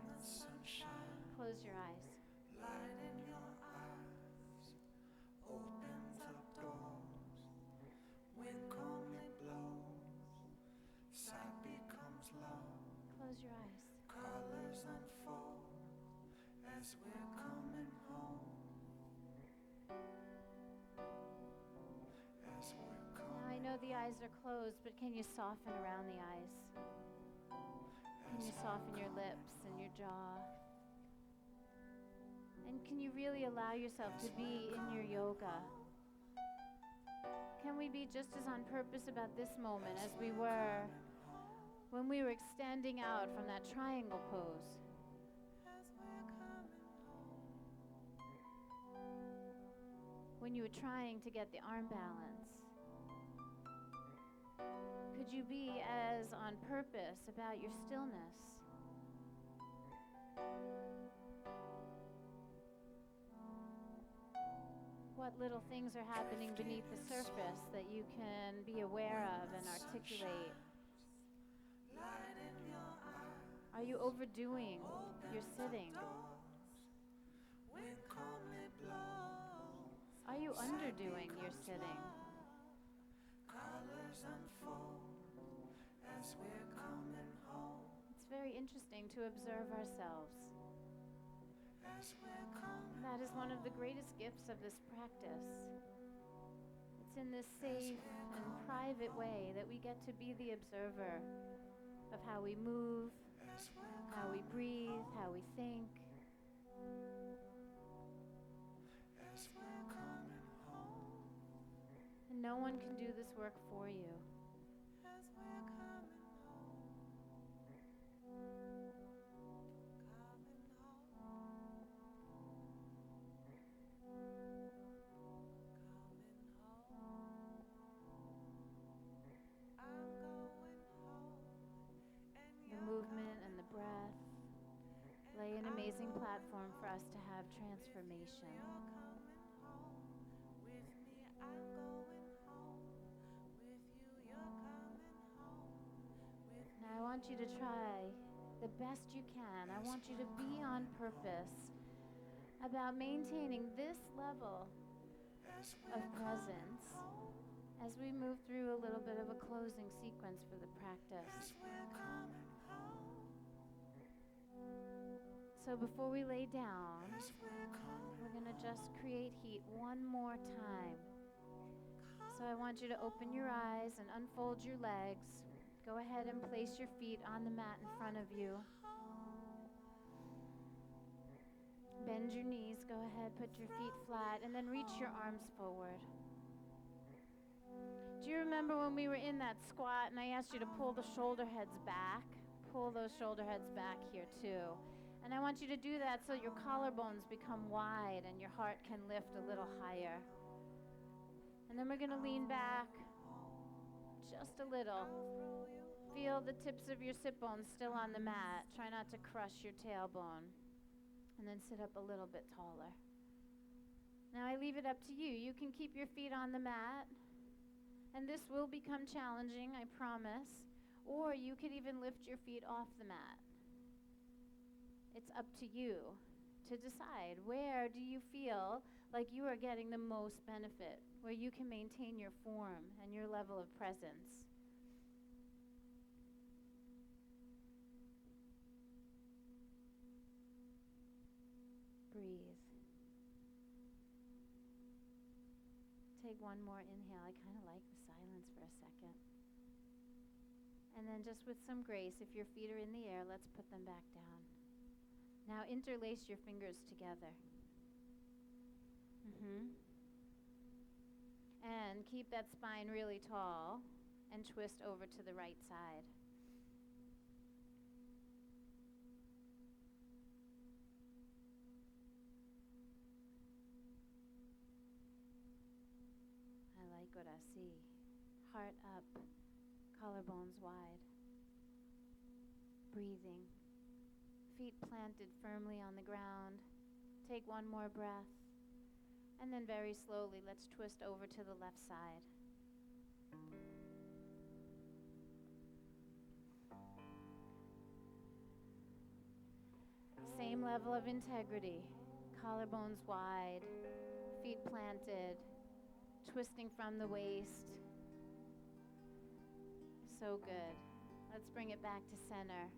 Close your eyes. Light in your eyes opens up doors. Wind calmly blows. Sight becomes love. Close your eyes. Colors unfold as we're coming home. As we're coming. Now I know the eyes are closed, but can you soften around the eyes? Can you soften your lips and your jaw? And can you really allow yourself to be in your yoga? Can we be just as on purpose about this moment as we were when we were extending out from that triangle pose? When you were trying to get the arm balance? Could you be as on purpose about your stillness? what little things are happening beneath the surface that you can be aware of and articulate. Are you overdoing your sitting? Are you underdoing your sitting? It's very interesting to observe ourselves. And that is one of the greatest gifts of this practice. It's in this safe and private way that we get to be the observer of how we move, how we breathe, how we think. And no one can do this work for you. The movement and the breath lay an amazing platform for us to have transformation. Now I want you to try the best you can. I want you to be on purpose about maintaining this level of presence as we move through a little bit of a closing sequence for the practice. So before we lay down, we're going to just create heat one more time. So I want you to open your eyes and unfold your legs. Go ahead and place your feet on the mat in front of you. Bend your knees, go ahead, put your feet flat, and then reach your arms forward. Do you remember when we were in that squat and I asked you to pull the shoulder heads back? Pull those shoulder heads back here too. And I want you to do that so your collarbones become wide and your heart can lift a little higher. And then we're going to lean back just a little. Feel the tips of your sit bones still on the mat. Try not to crush your tailbone. And then sit up a little bit taller. Now I leave it up to you. You can keep your feet on the mat. And this will become challenging, I promise. Or you could even lift your feet off the mat. It's up to you to decide, where do you feel like you are getting the most benefit, where you can maintain your form and your level of presence. Breathe. Take one more inhale. I kind of like the silence for a second. And then just with some grace, if your feet are in the air, let's put them back down. Now interlace your fingers together. And keep that spine really tall and twist over to the right side. I like what I see. Heart up, collarbones wide. Breathing. Feet planted firmly on the ground. Take one more breath. And then very slowly, let's twist over to the left side. Same level of integrity. Collarbones wide, feet planted, twisting from the waist. So good. Let's bring it back to center.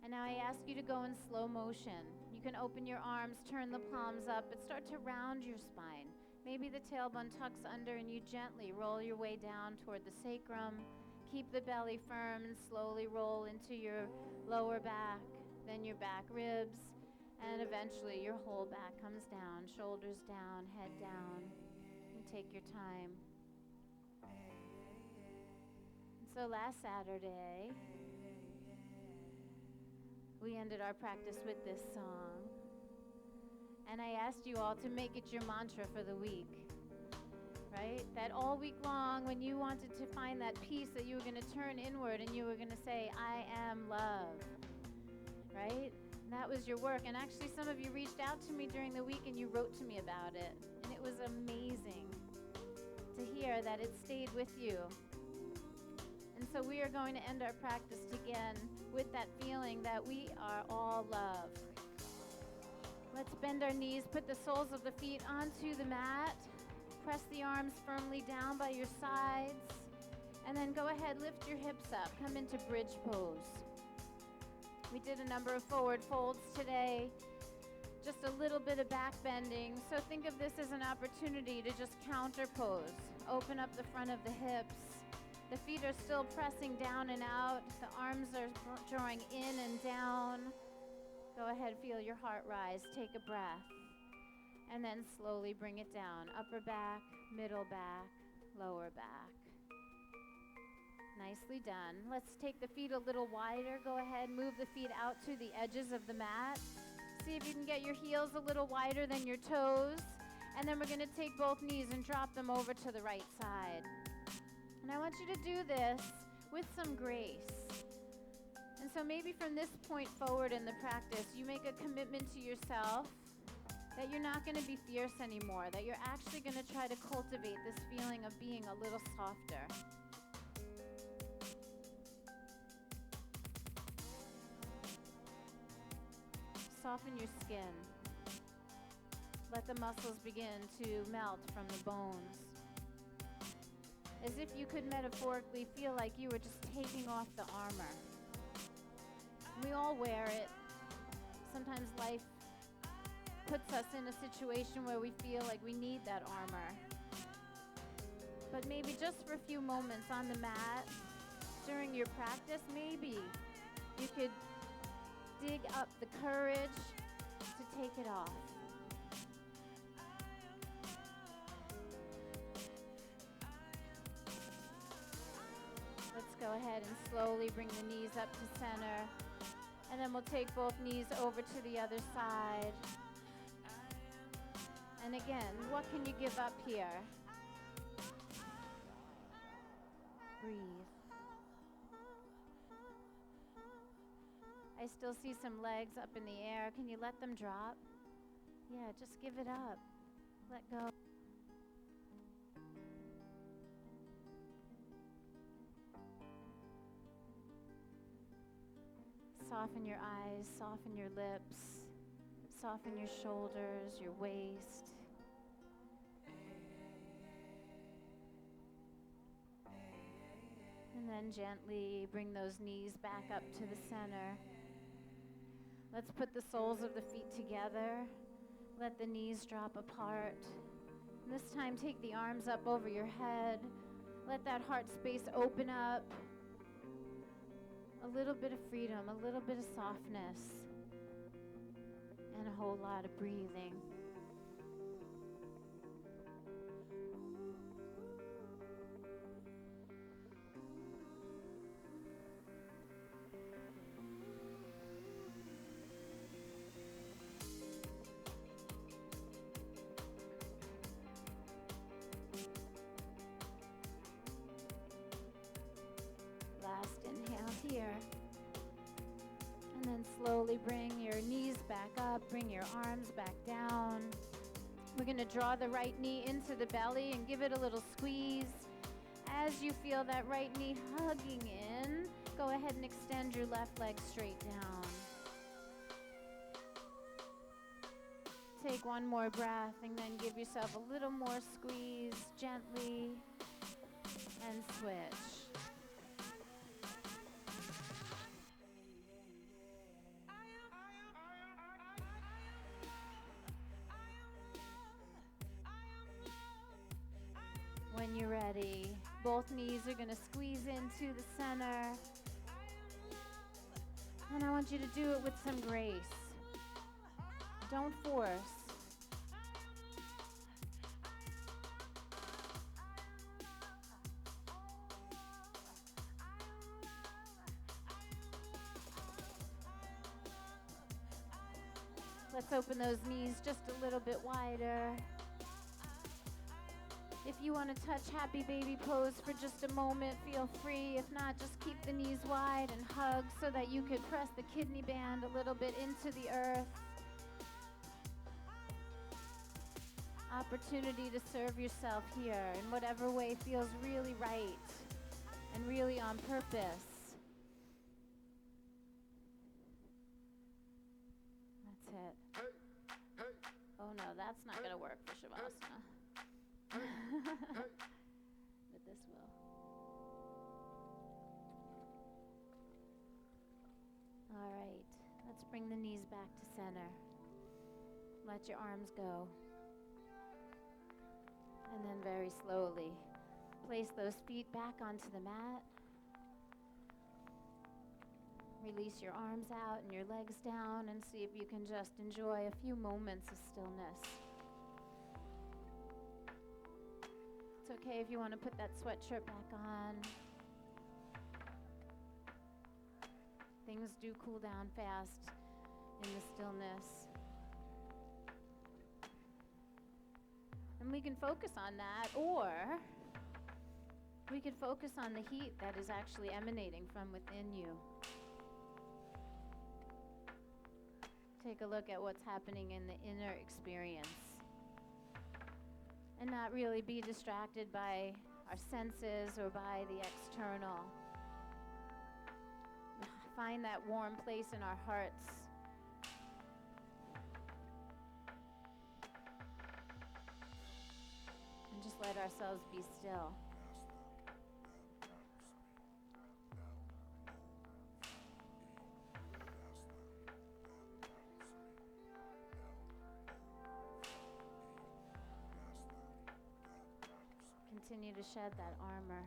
And now I ask you to go in slow motion. You can open your arms, turn the palms up, but start to round your spine. Maybe the tailbone tucks under and you gently roll your way down toward the sacrum. Keep the belly firm and slowly roll into your lower back, then your back ribs, and eventually your whole back comes down, shoulders down, head down. You take your time. And so last Saturday, we ended our practice with this song. And I asked you all to make it your mantra for the week, right? That all week long, when you wanted to find that peace, that you were going to turn inward and you were going to say, I am love, right? And that was your work. And actually, some of you reached out to me during the week and you wrote to me about it. And it was amazing to hear that it stayed with you. And so we are going to end our practice again with that feeling that we are all love. Let's bend our knees, put the soles of the feet onto the mat, press the arms firmly down by your sides, and then go ahead, lift your hips up, come into bridge pose. We did a number of forward folds today, just a little bit of back bending. So think of this as an opportunity to just counter pose. Open up the front of the hips. The feet are still pressing down and out. The arms are drawing in and down. Go ahead, feel your heart rise. Take a breath. And then slowly bring it down. Upper back, middle back, lower back. Nicely done. Let's take the feet a little wider. Go ahead, move the feet out to the edges of the mat. See if you can get your heels a little wider than your toes. And then we're going to take both knees and drop them over to the right side. And I want you to do this with some grace. And so maybe from this point forward in the practice, you make a commitment to yourself that you're not going to be fierce anymore, that you're actually going to try to cultivate this feeling of being a little softer. Soften your skin. Let the muscles begin to melt from the bones. As if you could metaphorically feel like you were just taking off the armor. We all wear it. Sometimes life puts us in a situation where we feel like we need that armor. But maybe just for a few moments on the mat during your practice, maybe you could dig up the courage to take it off. Let's go ahead and slowly bring the knees up to center. And then we'll take both knees over to the other side. And again, what can you give up here? Breathe. I still see some legs up in the air. Can you let them drop? Yeah, just give it up. Let go. Soften your eyes, soften your lips, soften your shoulders, your waist. And then gently bring those knees back up to the center. Let's put the soles of the feet together. Let the knees drop apart. And this time, take the arms up over your head. Let that heart space open up. A little bit of freedom, a little bit of softness, and a whole lot of breathing. Last inhale here. And then slowly bring your knees back up, bring your arms back down. We're going to draw the right knee into the belly and give it a little squeeze. As you feel that right knee hugging in, go ahead and extend your left leg straight down. Take one more breath and then give yourself a little more squeeze gently and switch. When you're ready, both knees are going to squeeze into the center. And I want you to do it with some grace. Don't force. Let's open those knees just a little bit wider. If you want to touch happy baby pose for just a moment, feel free. If not, just keep the knees wide and hug so that you could press the kidney band a little bit into the earth. opportunity to serve yourself here in whatever way feels really right and really on purpose. That's it. Oh no, that's not going to work for Shavasana. But this will. All right, let's bring the knees back to center. Let your arms go. And then very slowly, place those feet back onto the mat. Release your arms out and your legs down and see if you can just enjoy a few moments of stillness. It's okay if you want to put that sweatshirt back on. Things do cool down fast in the stillness. And we can focus on that, or we could focus on the heat that is actually emanating from within you. Take a look at what's happening in the inner experience. And not really be distracted by our senses or by the external. Find that warm place in our hearts. And just let ourselves be still. Continue to shed that armor.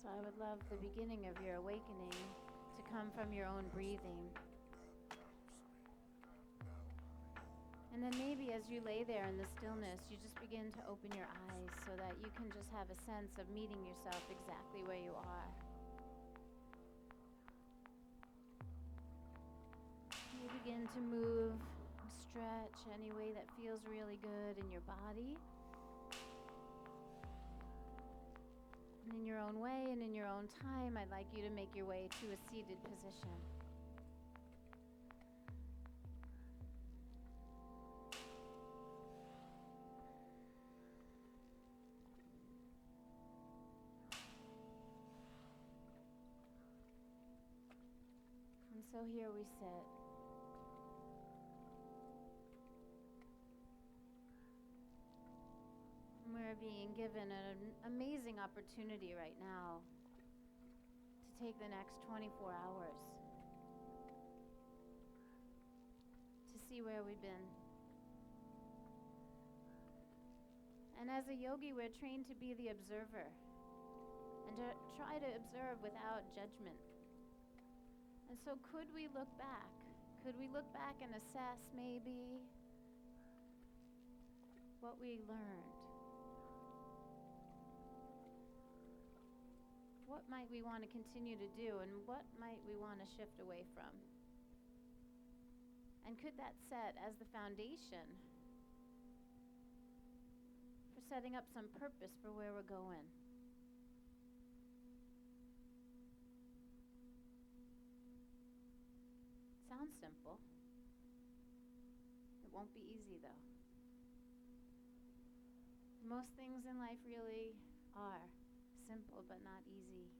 So I would love the beginning of your awakening to come from your own breathing. And then maybe as you lay there in the stillness, you just begin to open your eyes so that you can just have a sense of meeting yourself exactly where you are. You begin to move, stretch any way that feels really good in your body. And in your own way and in your own time, I'd like you to make your way to a seated position. And so here we sit. We're being given an amazing opportunity right now to take the next 24 hours to see where we've been. And as a yogi, we're trained to be the observer and to try to observe without judgment. And so could we look back? Could we look back and assess maybe what we learned? What might we want to continue to do, and what might we want to shift away from? And could that set as the foundation for setting up some purpose for where we're going? Sounds simple. It won't be easy, though. Most things in life really are simple but not easy.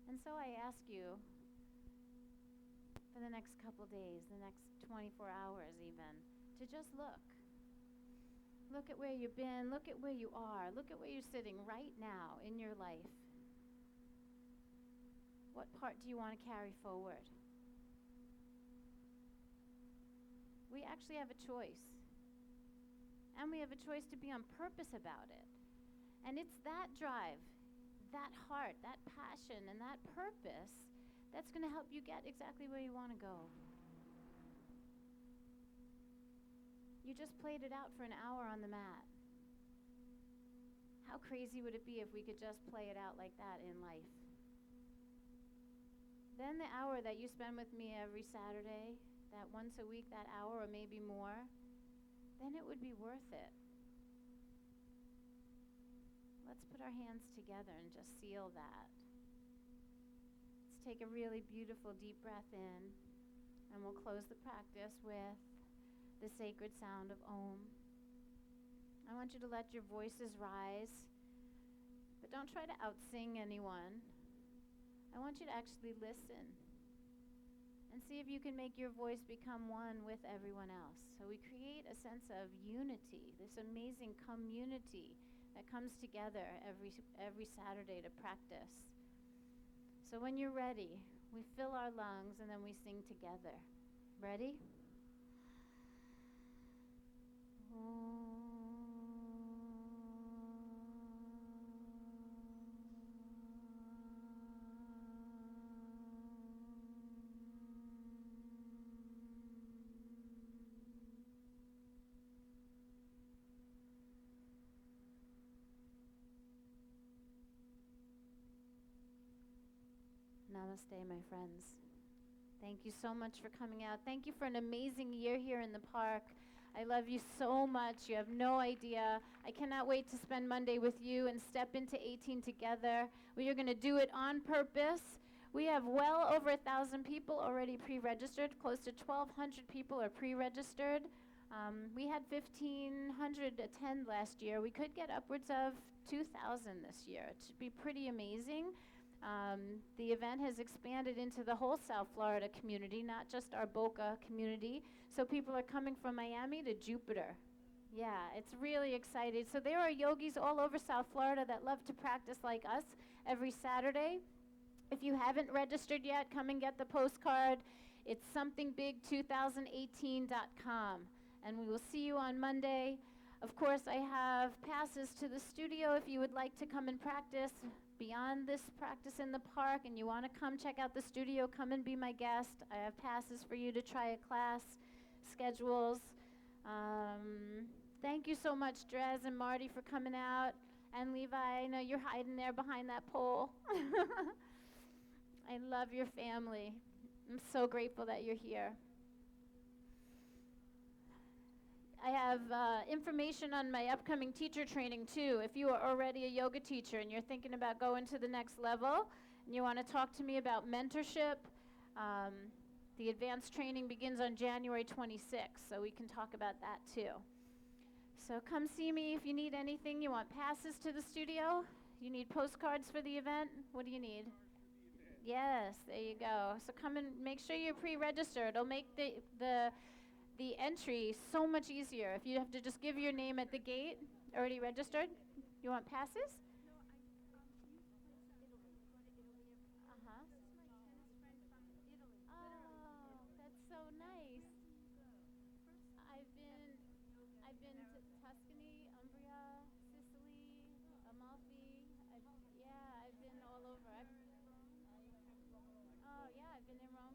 And so I ask you, for the next couple days, the next 24 hours even, to just look. Look at where you've been, look at where you are, look at where you're sitting right now in your life. What part do you want to carry forward? We actually have a choice. And we have a choice to be on purpose about it. And it's that drive, that heart, that passion, and that purpose that's going to help you get exactly where you want to go. You just played it out for an hour on the mat. How crazy would it be if we could just play it out like that in life? Then the hour that you spend with me every Saturday, that once a week, that hour or maybe more, then it would be worth it. Let's put our hands together and just seal that. Let's take a really beautiful deep breath in, and we'll close the practice with the sacred sound of Om. I want you to let your voices rise, but don't try to outsing anyone. I want you to actually listen and see if you can make your voice become one with everyone else. So we create a sense of unity, this amazing community that comes together every Saturday to practice. So when you're ready, we fill our lungs and then we sing together. Ready? Namaste, my friends. Thank you so much for coming out. Thank you for an amazing year here in the park. I love you so much. You have no idea. I cannot wait to spend Monday with you and step into 18 together. We are going to do it on purpose. We have well over 1,000 people already pre-registered. Close to 1,200 people are pre-registered. We had 1,500 attend last year. We could get upwards of 2,000 this year. It should be pretty amazing. The event has expanded into the whole South Florida community, not just our Boca community. So people are coming from Miami to Jupiter. Yeah, it's really exciting. So there are yogis all over South Florida that love to practice like us every Saturday. If you haven't registered yet, come and get the postcard. It's somethingbig2018.com. And we will see you on Monday. Of course, I have passes to the studio if you would like to come and practice beyond this practice in the park and you want to come check out the studio, come and be my guest. I have passes for you to try a class, schedules. Thank you so much, Drez and Marty, for coming out. And Levi, I know you're hiding there behind that pole. I love your family. I'm so grateful that you're here. I have information on my upcoming teacher training too. If you are already a yoga teacher and you're thinking about going to the next level and you want to talk to me about mentorship, the advanced training begins on January 26th, so we can talk about that too. So come see me if you need anything. You want passes to the studio? You need postcards for the event? What do you need? Yes, there you go. So come and make sure you're pre-registered. It'll make the entry so much easier if you have to just give your name at the gate. Already registered? You want passes? Uh-huh. Oh, that's so nice. I've been to Tuscany, Umbria, Sicily, Amalfi. I've been all over. it wrong?